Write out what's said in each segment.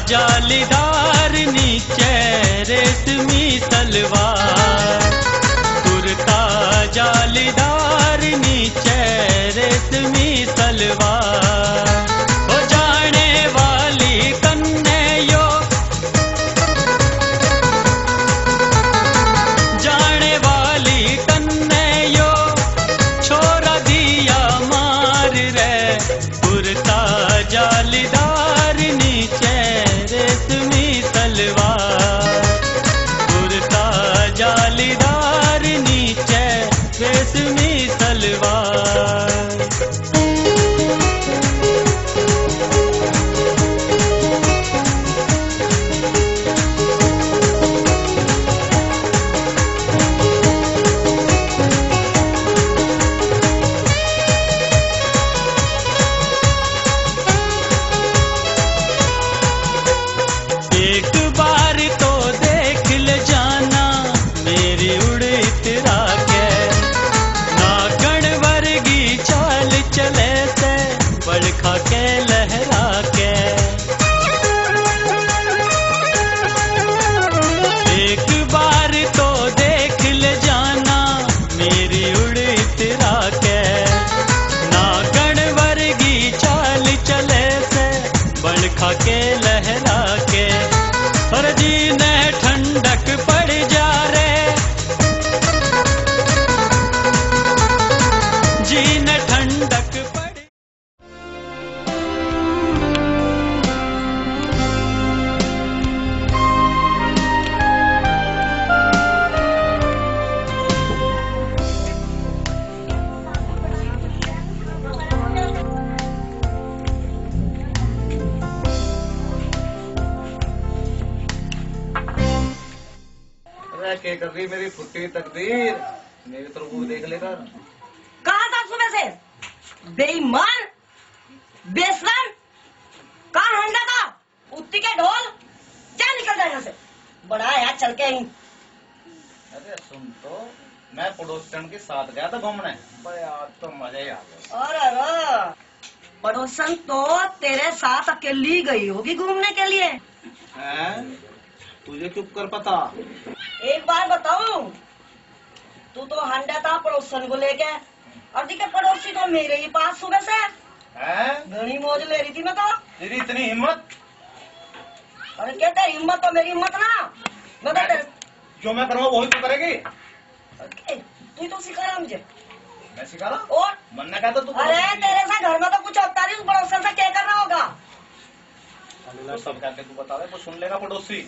जालीदार नीचे रेशमी सलवार, कुर्ता जालीदार नीचे रेशमी सलवार। हो जाने वाली कन्हैया, जाने वाली कन्हैया, छोरा दिया मार रे। कुर्ता जालीदार नीचे रेशमी सलवार, कुर्ता जालीदार नीचे रेशमी सलवार। एक बार तो देख ले जाना मेरी उड़ीतरा के, नागण वर्गी चाल चले से बड़खा के लहरा के। एक बार तो देख ले जाना मेरी उड़ीतरा के, नागण वर्गी चाल चले से बड़खा के लहरा के। और जी ने ठंडक पड़ जा रे, जी ने ठंडक पड़। क्या कर रही मेरी फुटी तकदीर, मेरी तरफ को देख लेकर। कहा था सुबह से बेईमान बेशरम, कहाँ हंडा था उत्ती के ढोल, क्या निकल जाए यहाँ से, बड़ा यार चल के ही। अरे सुन तो, मैं पड़ोसन के साथ गया था घूमने, बड़े आज तो मजा ही आ गया। अरे पड़ोसन तो तेरे साथ अकेली गई होगी घूमने के लिए। हैं? तुझे क्यों कर पता? एक बार बताऊं, तू तो हंडा था पड़ोसन को लेके, और दिखे पड़ोसी तो मेरे ही पास सुबह से घनी मौज ले रही थी। मैं तो तेरी इतनी हिम्मत? अरे कहते हिम्मत तो मेरी हिम्मत ना, मैं तो जो मैं करूँगा वही तू करेगी। तू तो सिखा रहा मुझे। मैं सिखा रहा? और मन ने कहा था तू। अरे तेरे से घर में तो कुछ होता नहीं, उस पड़ोसन से क्या करना होगा? तो सब कहते तू बता दे तो सुन लेगा पड़ोसी।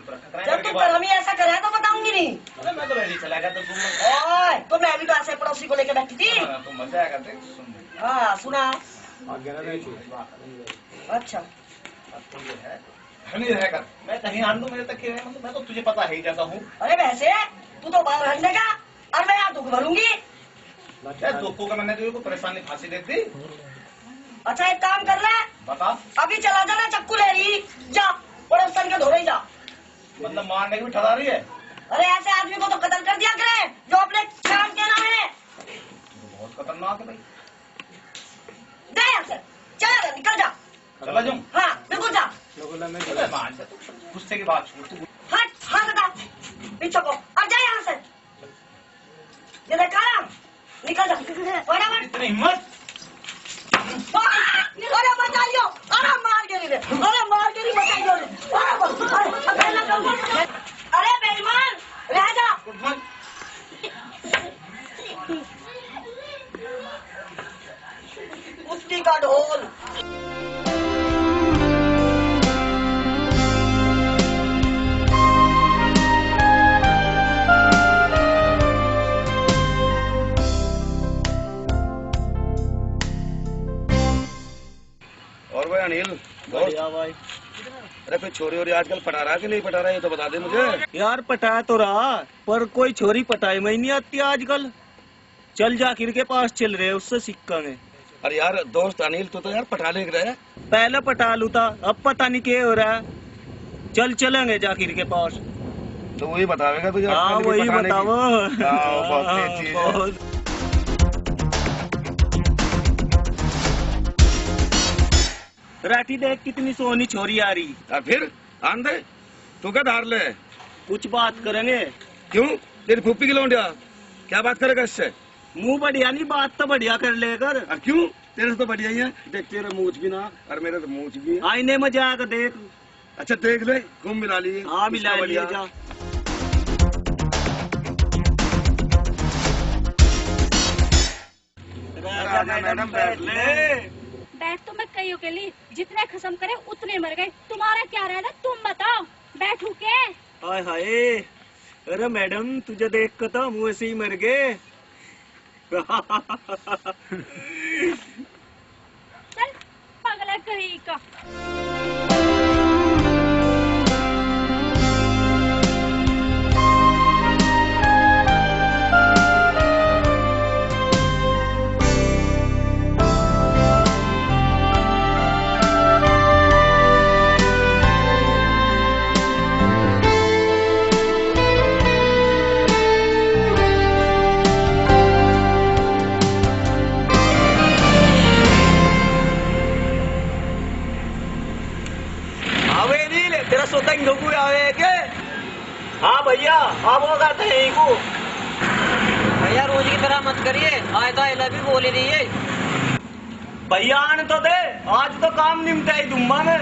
जब तू कर्मी ऐसा करे तो बताऊंगी नहीं। अरे मैं तो वैसे चला गया तो ओए, तो मैं भी तो ऐसे पड़ोसी को लेके बैठी थी। तो मजा आएगा देख सुन। हाँ सुना। अच्छा तो ये है नहीं रहेगा, मैं कहीं आंदू मेरे तक ही मतलब मैं तो तुझे पता है ही जैसा हूँ। अरे वैसे तू तो बाहर हंडे का, और मैं यहाँ दुख भरूंगी। दुख को मैंने तुझे को परेशानी फांसी दे दी। अच्छा एक काम कर ले, बता। अभी चला जाना चक्कू ले रही जा, पड़ोसन के धोरे जा। मतलब मारने की भी ठहरा रही है? अरे ऐसे आदमी को तो कत्ल कर दिया करे जो अपने काम के नाम है। बहुत खतरनाक है भाई। जा यहाँ से, चला जा, निकल जा। चला जाऊँ? हाँ बिल्कुल जा। गुस्से की बात छोड़ तू। हट हाँ बता पीछे को, अब जा यहाँ से। ये देखा ना, निकल जा फटाफट। इतनी हिम्मत? अरे बचा लियो, अरे मार गिरी रे, अरे मार गिरी बचा लियो रे। अरे बेईमान रह जा। कुश्ती का ढोल। और भाई अनिल बढ़िया भाई। अरे कोई छोरी और आजकल पटा रहा कि नहीं पटा रहा, ये तो बता दे मुझे। यार पटा तो रहा, पर कोई छोरी पटाई में ही नहीं आती आजकल। चल जाकिर के पास चल रहे, उससे सीखेंगे। अरे यार दोस्त अनिल तो यार पटा ले रहा है। पहले पटा लू था, अब पता नहीं क्या हो रहा है। चल चलेंगे जाकिर के पास। तो वही बतावेगा तुझे? हाँ वही बताओ। राठी देख कितनी सोनी छोरी आ रही। फिर आन दे, तू क्या धार ले? कुछ बात करेंगे। क्यों? तेरी फूफी की लौंडिया क्या बात करेगा इससे? मुंह बढ़िया नहीं, बात तो बढ़िया कर लेकर। क्यों? तेरे से तो बढ़िया ही है। देख तेरा मूछ भी ना और मेरा तो मूछ भी है। आईने में जाकर देख। अच्छा देख ले, घूम मिला लिए। हाँ मिला लिया जा। मैडम बैठ ले। बैठ तो मैं कईयों के लिए, जितने खत्म करे उतने मर गए। तुम्हारा क्या रहना, तुम बताओ। बैठू के? हाय हाय, अरे मैडम तुझे देख कर तो मुँह से ही मर गए। चल पगला कहीं का। तेरा सोता इंगू आवे के? हाँ भैया आप वो कहते हैं इंगू। भैया रोज की तरह मत करिए, आए तो आइला भी बोल ही रही है। भैया आने तो दे, आज तो काम निपटाई दूंगा मैं।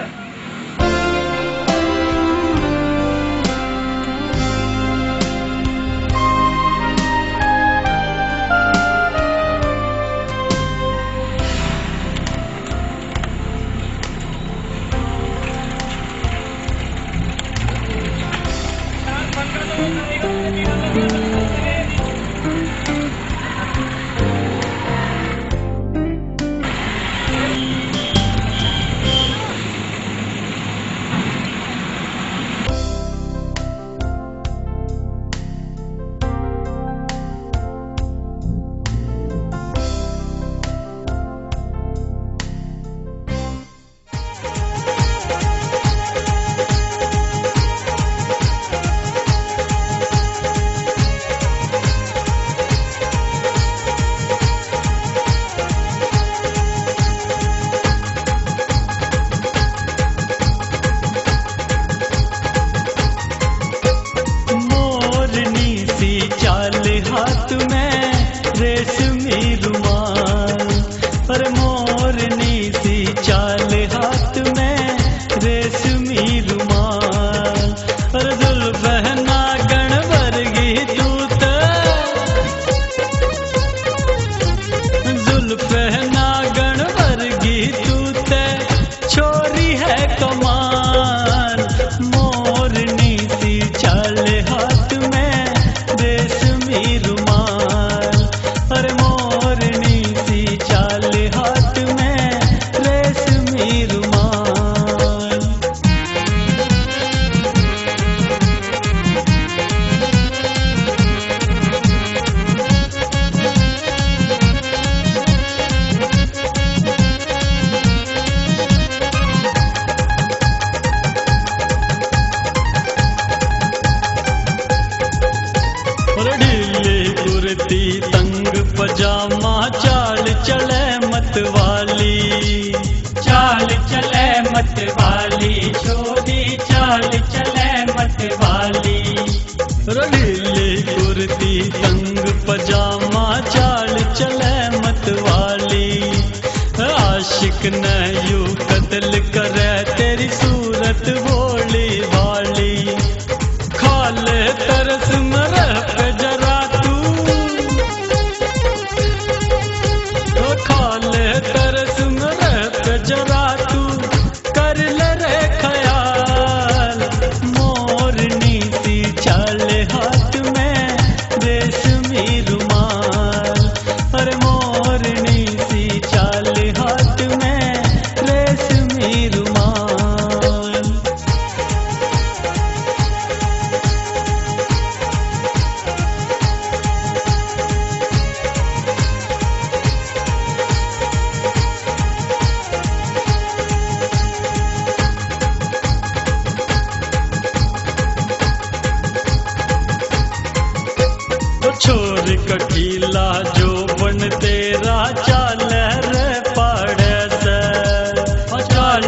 पजामा चाल चले मत वाली, चाल चले मत वाली, छोरी चाल चले मत वाली। ढीली कुर्ती तंग पजामा चाल चले मत वाली। आशिक न यू कत्ल करे तेरी सूरत भोली भाली। खाले तरस मरह पे जरा तरस मरह जरा तू कर ले रे ख्याल। मोरनी सी चाल हाथ में रेशमी रुमाल। अरे मोरनी सी चाल हाथ में रेशमी रुमाल। छोर कटीला जो बन तेरा चाल रे पाड़े से, चाल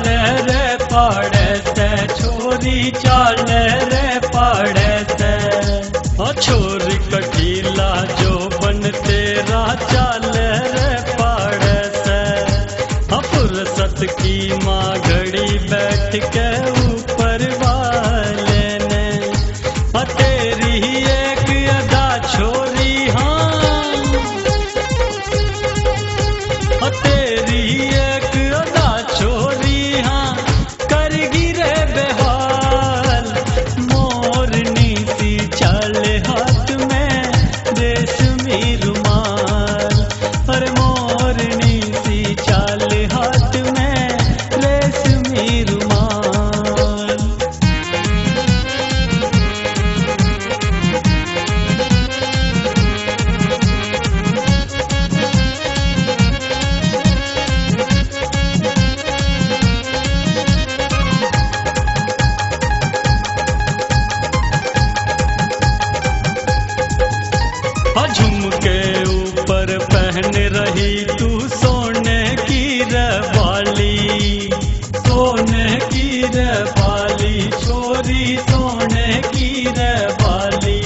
रही तू सोने की रवाली, सोने की रवाली, छोरी सोने की रवाली।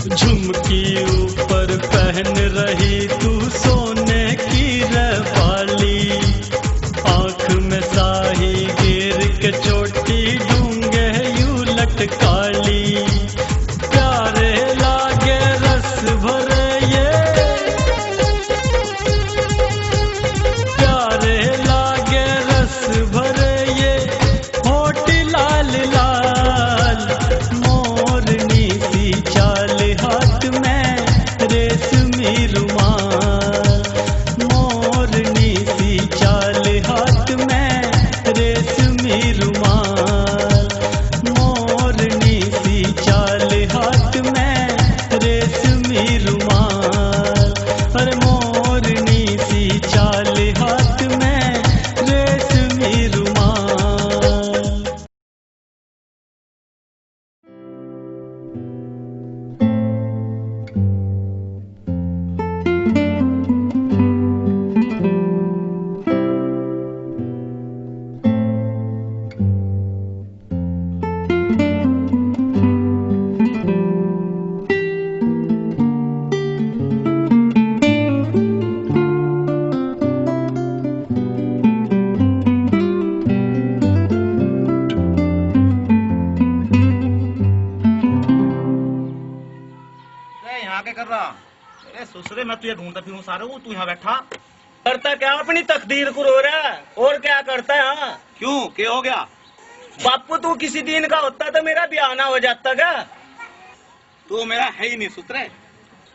झुमकी ऊपर पहन रही तू सोने की रवाली, आंख में साही गिर के चोटी डूंगे यूं लटकाली। प्यारे लागे रस भरे ये, प्यारे लागे रस भरे ये होठ लाल लाल। मोरनी सी चाल हाथ में रेशमी रुमाल, मोरनी सी चाल हाथ में रेशमी रुमाल, मोरनी सी चाल हाथ में रेशमी रुमाल। अरे मोरनी सी चाल हाथ में रेशमी रुमाल। यहाँ क्या कर रहा? अरे ससुरे मैं तुझे ढूंढता फिरूं सारे को, तू यहाँ बैठा। करता क्या अपनी तकदीर को रो रहा है, और क्या करता है? हाँ क्यों, क्या हो गया? बापू तू किसी दिन का होता तो मेरा ब्याह ना हो जाता क्या? तू मेरा है ही नहीं सुतरे।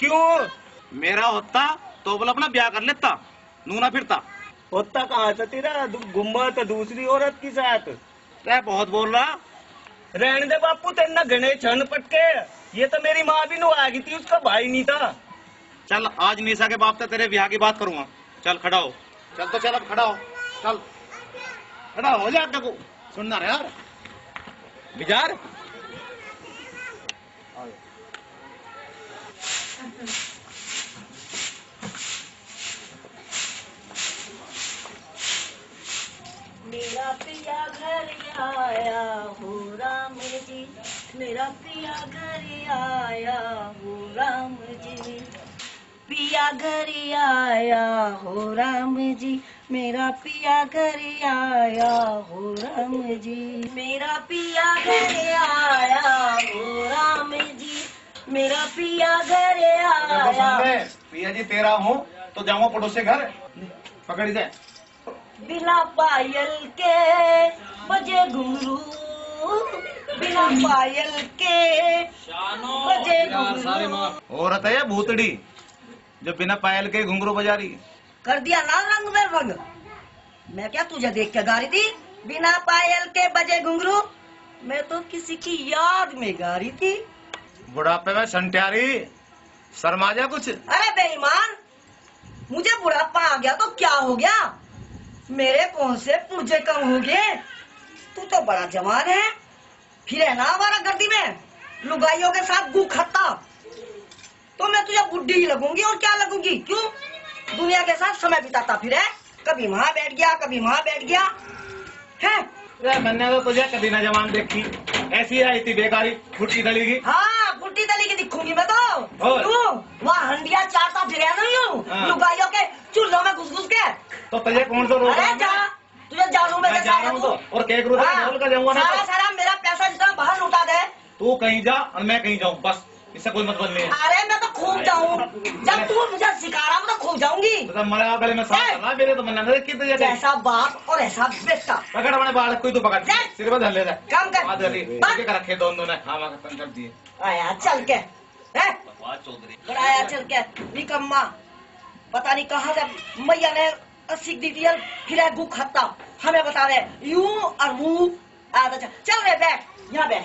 क्यों? मेरा होता तो बोला अपना ब्याह कर लेता, नूना फिरता। होता कहाँ था तेरा? गुम्बा तो दूसरी औरत के साथ। क्या बहुत बोल रहा? रहने दे बापू, तेना घने छन पटके। ये तो मेरी माँ भी नुआगी थी, उसका भाई नहीं था। चल आज निशा के बाप से तेरे ब्याह की बात करूंगा। चल खड़ा हो, चल तो चल अब खड़ा हो, चल खड़ा हो जा। को सुनना रे यार बिजार। मेरा पिया घर आया हो राम जी, मेरा पिया घर आया हो राम जी, पिया घर आया हो राम जी, मेरा पिया घर आया हो राम जी, मेरा पिया घर आया हो राम जी, मेरा पिया घर आया। पिया जी तेरा हूँ तो जाऊंगा पड़ोसी घर, पकड़ जाए। बिना पायल के बजे घुंघरू, बिना पायल के बजे घुंघरू। औरत है या भूतड़ी जो बिना पायल के घुंघरू बजा रही? कर दिया ना रंग में रंग। मैं क्या तुझे देख के गा रही थी? बिना पायल के बजे घुंघरू, मैं तो किसी की याद में गा रही थी। बुढ़ापे में संट्यारी, शर्मा जा कुछ। अरे बेईमान, मुझे बुढ़ापा आ गया तो क्या हो गया? मेरे कौन से पुर्जे कम हो गए? तू तो बड़ा जवान है, फिर है ना हमारा गर्दी में लुगाइयों के साथ गू खाता, तो मैं तुझे बुढ़ी ही लगूंगी और क्या लगूंगी? क्यों? दुनिया के साथ समय बिताता फिर है, कभी वहाँ बैठ गया कभी वहाँ बैठ गया है। मैंने तो तुझे कभी ना जवान देखी, ऐसी आई थी बेकारी फुट्टी दली की। हाँ फुट्टी दली की दिखूंगी मैं तो। क्यों? वहाँ हंडिया चारता फिर नहीं हूँ लुगाइयों के चूल्हों में घुस घुस के। तो तुझे कौन सा रोक? अरे जा, तुझे जानू मैं जा रहा हूँ तो, और केक रूप का जाऊंगा ना। सारा सारा मेरा पैसा जितना बाहर लुटा दे। तू कहीं जा और मैं कहीं जाऊँ, बस इससे कोई मतलब नहीं है। अरे मैं तो खूब जाऊँ, जब तू मुझे सिखा रहा मैं तो खूब जाऊंगी। तो मरा गले में सांस चला मेरे, तो मैंने देखी तुझे। जैसा बाप और ऐसा बेटा। पकड़ अपने बालक कोई, तो पकड़ सिर पर धर ले जाए। काम कर। रखे दोनों ने हाँ कर दिए। आया चल के है बड़ाया चल के निकम्मा, पता नहीं कहाँ जब मैया ने सीख दी थी फिर है गु खाता हमें बता रहे यूं और वो आधा। चल रे बैठ, यहाँ बैठ,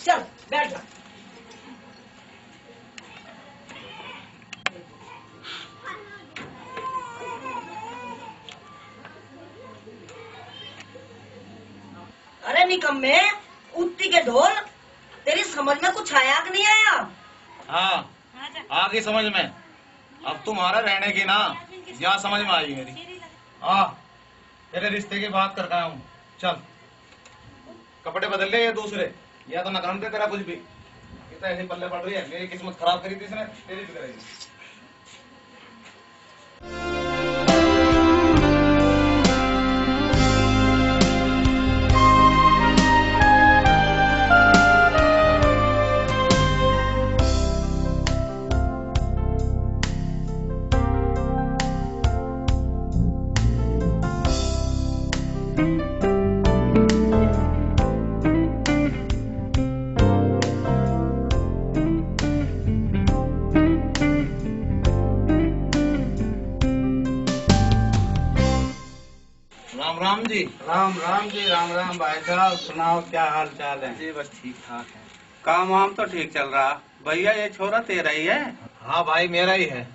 चल बैठ जा। अरे निकम्मे उत्ती के ढोल, तेरी समझ में कुछ आया कि नहीं आया? हाँ आ गई समझ में। अब तुम्हारा रहने की ना यहाँ समझ में आई मेरी। हाँ तेरे रिश्ते की बात करता हूँ। चल कपड़े बदल ले ये दूसरे, या तो न करम दे तेरा कुछ भी। ये तो ऐसी पल्ले पड़ रही है, मेरी किस्मत खराब करी थी इसने, तेरी भी करेगी। राम जी। राम राम जी, राम राम भाई साहब। सुनाओ क्या हाल चाल है? जी बस ठीक ठाक है। काम वाम तो ठीक चल रहा। भैया ये छोरा तेरा ही है? हाँ भाई मेरा ही है।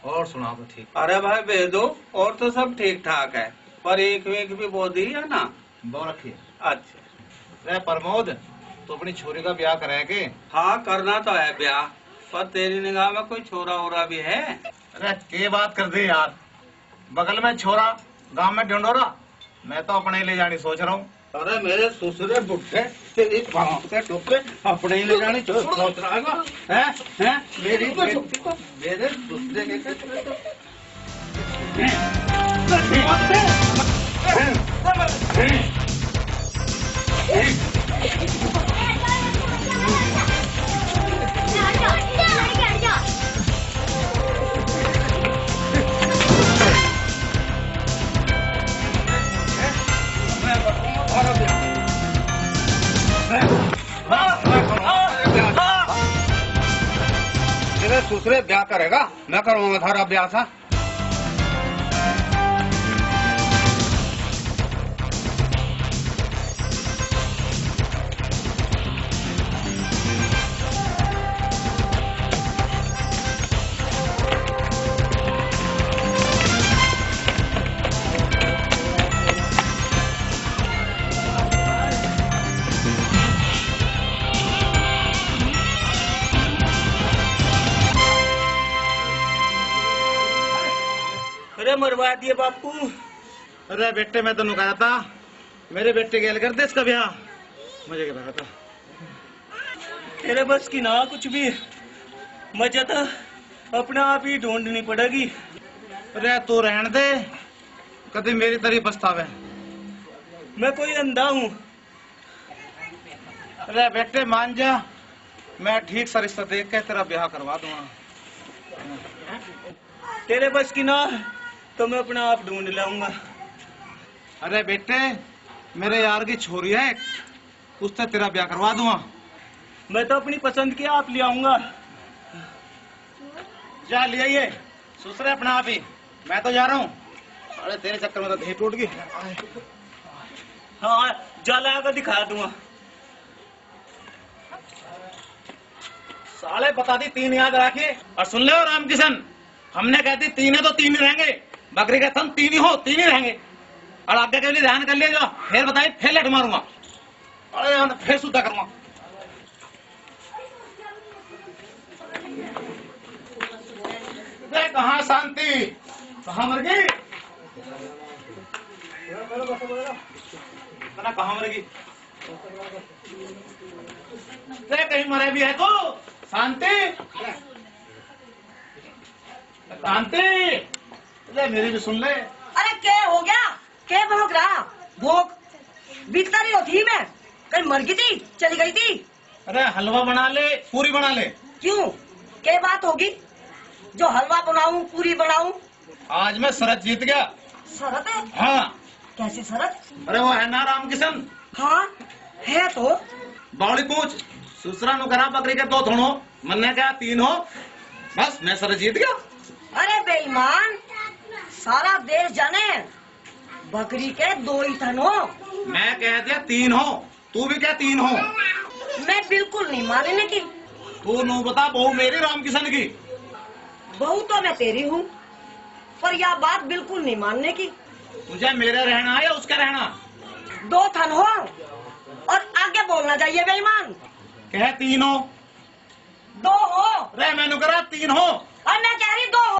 और सुनाओ तो ठीक। अरे भाई बेदो, और तो सब ठीक ठाक है, पर एक वीक भी बो दी है ना? दो रखिए। अच्छा। रे प्रमोद, तो अपनी छोरी का ब्याह करे के? हाँ करना तो है ब्याह, पर तेरी निगाह में कोई छोरा वोरा भी है? अरे के बात कर दी यार, बगल में छोरा, गांव में ढिंडोरा। मैं तो अपने ही ले जानी सोच रहा हूँ। अरे मेरे ससुरे बुढ़े तेरी बाप के टोपे अपने ही ले जाने सोच रहा है? मेरी बेटी को मेरे दूसरे तेरे दूसरे ब्याह करेगा, मैं करूँगा थारा ब्याह था। अरे मरवा दिए बापू। अरे बेटे मैं तेन कहा था मेरे बेटे के कर दे इसका ब्याह। मुझे क्या पता था। तेरे बस की ना कुछ भी, मजा तो अपने आप ही ढूंढनी पड़ेगी। अरे तू रहन दे, कभी मेरी तरह पछतावे। मैं कोई अंधा हूँ। अरे बेटे मान जा, मैं ठीक सा रिश्ता देख के तेरा ब्याह करवा दूंगा। तेरे बस की ना तो मैं अपना आप ढूंढ लाऊंगा। अरे बेटे मेरे यार की छोरी है, उससे तेरा ब्याह करवा दूंगा। मैं तो अपनी पसंद की आप ले आऊंगा। जा ले आइए ससुरे अपना आप ही, मैं तो जा रहा हूँ। अरे तेरे चक्कर में तो दही टूट गई। हाँ जा लाकर दिखा दूंगा। साले बता दी 3 याद रखिए। और सुन ले राम किशन, हमने कहती 3 है तो 3 ही रहेंगे। बकरी का थम 3 ही हो, 3 ही रहेंगे। और आगे के लिए ध्यान कर लिया, फिर बताइए फिर लट मारूंगा। अरे फिर सुधा करूंगा। कहाँ शांति, कहाँ मर गई? कहाँ मर गई? कहीं मरे भी है तो शांति, शांति मेरी भी सुन ले। अरे क्या हो गया? क्या भोग रहा? भोग बीतता नहीं होती मैं, कहीं मर गई थी, चली गई थी। अरे हलवा बना ले, पूरी बना ले। क्यों, क्या बात होगी जो हलवा बनाऊं पूरी बनाऊं? आज मैं शरत जीत गया। शरत है? हाँ। कैसी शरत? अरे वो है ना राम किशन। हाँ है तो। बावड़ी पूछ, सुसरा नु करा बकरी के 2 थोड़ो, मन्ने क्या 3 हो। बस मैं शरत जीत गया। अरे बेईमान, सारा देश जाने बकरी के 2 ही थन हो। मैं कह दिया 3 हो, तू भी क्या 3 हो? मैं बिल्कुल नहीं मानने की। तू नु बता बहू मेरी राम किशन की। बहू तो मैं तेरी हूँ, पर यह बात बिल्कुल नहीं मानने की। तुझे मेरे रहना है या उसका रहना? 2 थन हो और आगे बोलना चाहिए बेईमान। कह 3 हो। 2 हो। रे मैंने करा 3 हो। और मैं कह रही 2 हो।